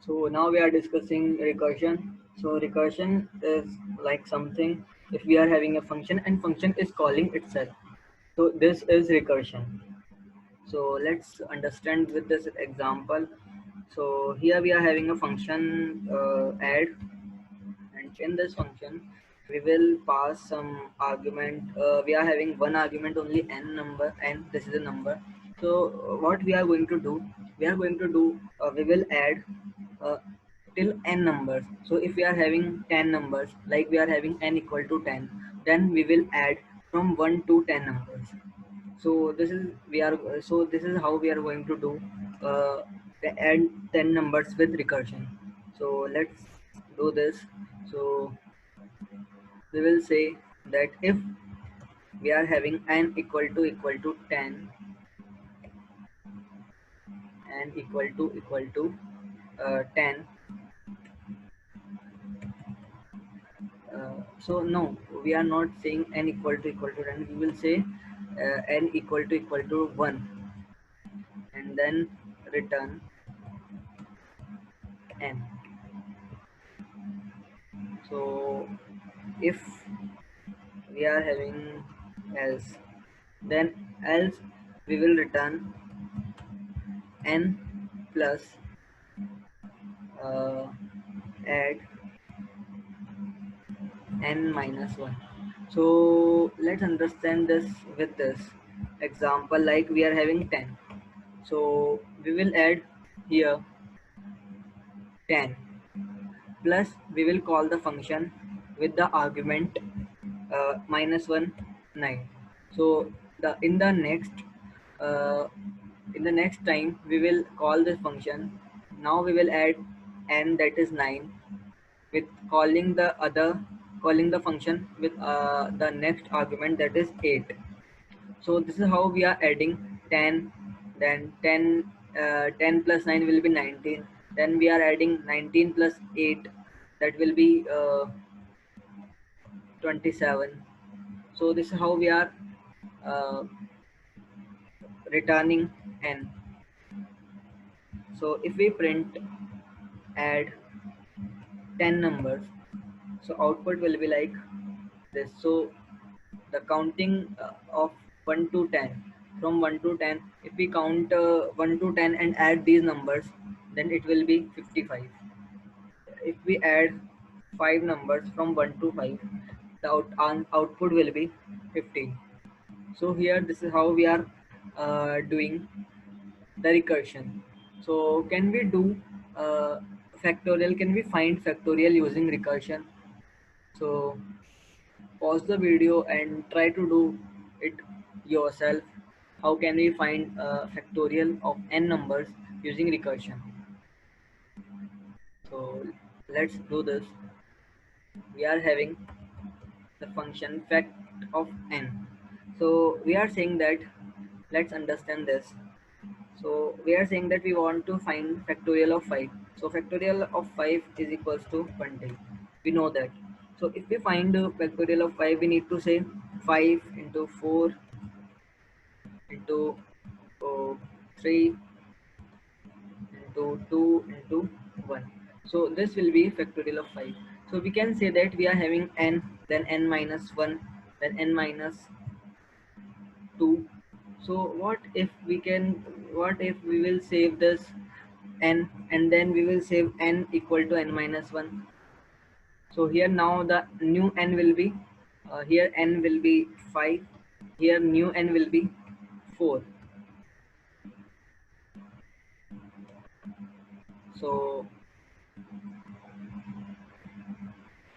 So now we are discussing recursion. So recursion is like something if we are having a function and function is calling itself. So this is recursion. So let's understand with this example. So here we are having a function add, and in this function we will pass some argument. We are having one argument only, n number, and this is a number. So what we are going to do, we will add uh, till n numbers. So if we are having 10 numbers, like we are having n equal to 10, then we will add from 1 to 10 numbers. So this is how we are going to do uh, add 10 numbers with recursion. So let's do this. So we will say that if we are having n equal to 10 and equal to 10. So no, we are not saying n equal to 10. We will say n equal to 1 and then return n. So if we are having else, then else we will return n plus uh, add n minus 1. So let's understand this with this example. Like we are having 10, so we will add here 10 plus we will call the function with the argument minus 1 9. So the uh, in the next time we will call this function. Now we will add n, that is 9, with calling the function with the next argument, that is 8. So this is how we are adding 10, then 10 plus 9 will be 19, then we are adding 19 plus 8, that will be 27. So this is how we are uh, returning n. So if we print add 10 numbers, so output will be like this. So the counting of 1 to 10, from 1 to 10, if we count 1 to 10 and add these numbers, then it will be 55. If we add 5 numbers from 1 to 5, the output will be 15. So here this is how we are doing the recursion. So can we do uh, factorial? Can we find factorial using recursion? So pause the video and try to do it yourself. How can we find factorial of n numbers using recursion? So let's do this. We are having the function fact of n. So we are saying that, let's understand this. So we are saying that we want to find factorial of 5. So factorial of 5 is equals to 20. We know that. So if we find the factorial of 5, we need to say 5 into 4 into 3 into 2 into 1. So this will be factorial of 5. So we can say that we are having n, then n minus 1, then n minus 2. So what if we will save this n, and then we will save n equal to n minus 1. So here now the new n will be here n will be 5, here new n will be 4. So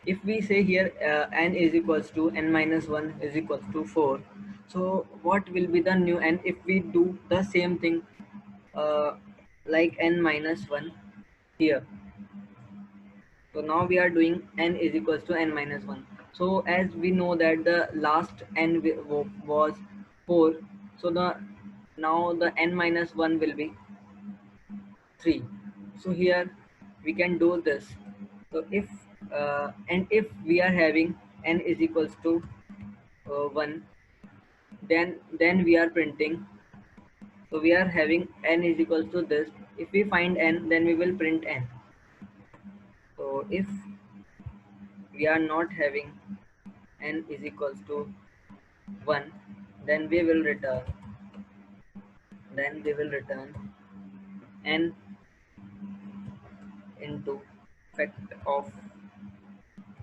if we say here n is equals to n minus 1 is equals to 4, so what will be the new n if we do the same thing uh, like n minus 1 here? So now we are doing n is equals to n minus 1. So as we know that the last n was 4, so the now the n minus 1 will be 3. So here we can do this. So if we are having n is equals to 1, then we are printing. So we are having n is equals to this. If we find n, then we will print n. So if we are not having n is equals to 1, then we will return n into fact of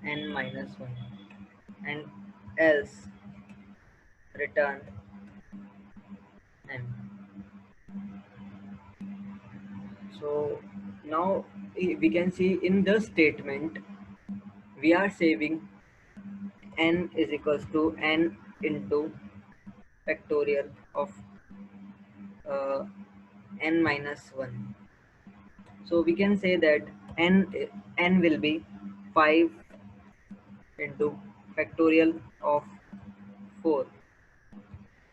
n minus 1, and else return n. So now we can see in the statement we are saving n is equals to n into factorial of uh, n minus 1. So we can say that n will be 5 into factorial of 4.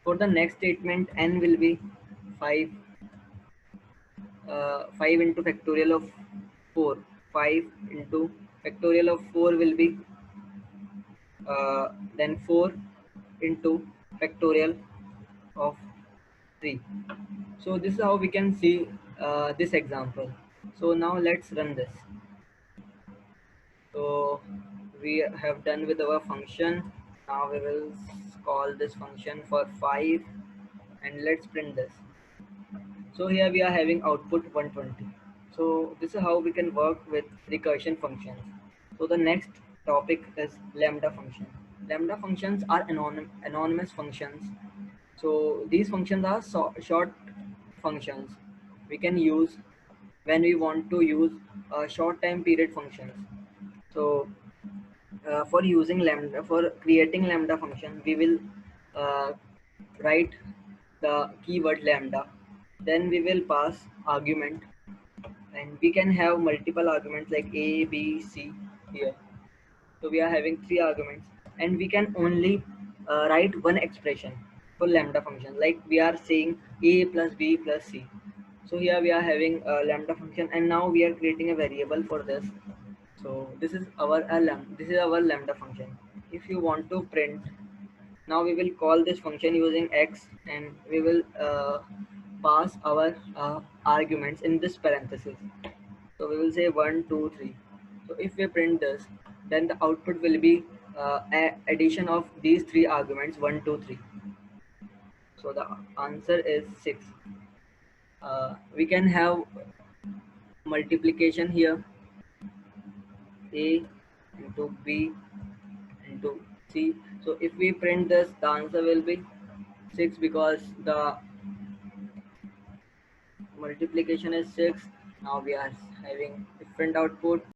For the next statement, n will be 5 5 into factorial of 4. 5 into factorial of 4 will be then 4 into factorial of 3. So this is how we can see this example. So now let's run this. So we have done with our function. Now we will call this function for 5, and let's print this. So here we are having output 120. So this is how we can work with recursion functions. So the next topic is lambda function. Lambda functions are anonymous functions. So these functions are short functions we can use when we want to use short time period functions. So for using lambda, for creating lambda function, we will uh, write the keyword lambda, then we will pass argument, and we can have multiple arguments like a, b, c here. So we are having 3 arguments, and we can only write one expression for lambda function, like we are saying a plus b plus c. So here we are having a lambda function, and now we are creating a variable for this. So this is our lambda function. If you want to print, now we will call this function using x, and we will pass our arguments in this parenthesis. So we will say 1 2 3. So if we print this, then the output will be addition of these 3 arguments 1 2 3. So the answer is 6. We can have multiplication here, a into b into c. So if we print this, the answer will be 6, because the multiplication is 6. Now we are having different output.